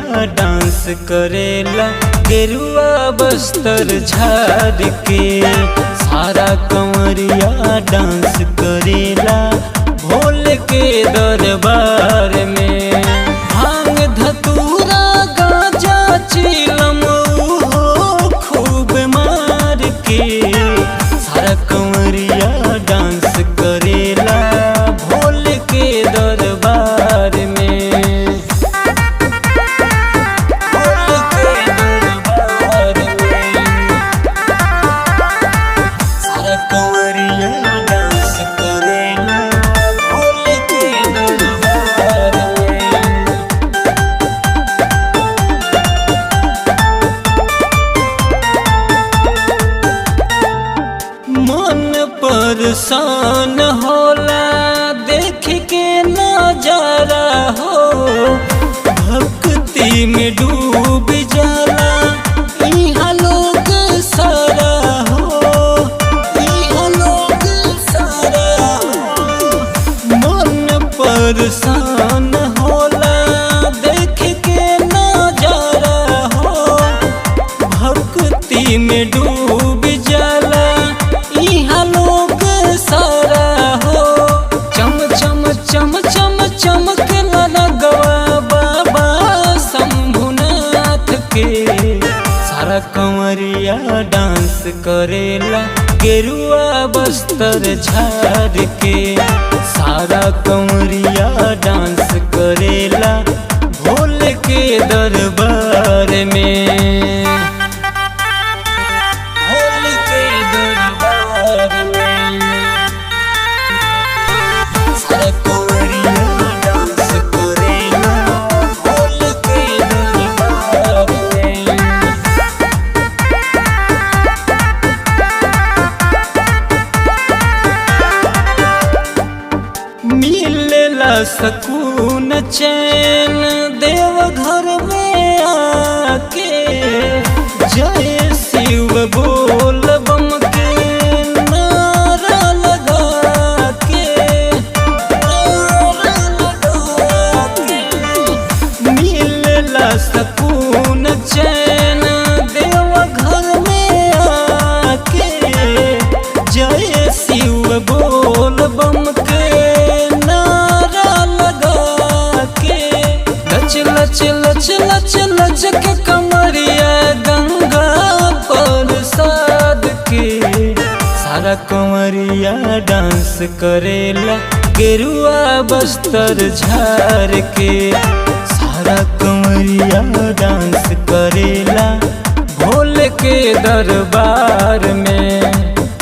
Dance करेला गेरुआ बस्तर झाड़ के। सारा कंवरिया डांस करेला भोले के दरबार में। भांग धतूरा गांजा चिलम हो खूब मार के। सारा कंवरिया डांस करेला भोले के दरबार में। भोले के दरबार में सारा कंवरिया डांस करेला भोले के दरबार में। मन परेशान होला देख के नजारा हो। भक्ति में डूब जाला इहाँ लोग सारा हो। इहाँ लोग सारा हो। मन परेशान होला देख के नजारा हो। भक्ति में डूब जाला इहाँ लोग सारा हो। चम चम चम चम चमकला लगवा बाबा शंभुनाथ के। सारा कंवरिया डांस करेला गेरुआ बस्तर झाड़ के। सारा कंवरिया डांस करेला भोले के दरबार में। भोले के दरबार में सारा कंवरिया डांस करेला भोले के दरबार में। मिलेला सकून चैन देवघर में आके। जय शिव बोल बम के नारा लगा के। नारा लगा के मिलेला सकून चैन देवघर में आके। जय शिव बोल बम के नारा लगा के। लच लच लच लच लच के कमरिया गंगा प्रसाद के। सारा कंवरिया डांस करेला गेरुआ बस्तर झाड़ के। सारा कंवरिया डांस करेला भोले के दरबार में।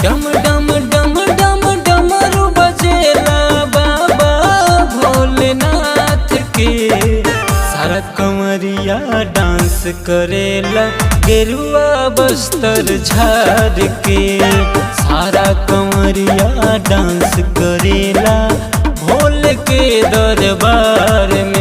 डम डम डम डम डमरू बजेला बाबा भोलेनाथ के। सारा कंवरिया डांस करेला गेरुआ बस्तर झाड़ के। सारा कंवरिया डांस करेला भोले के दरबार में।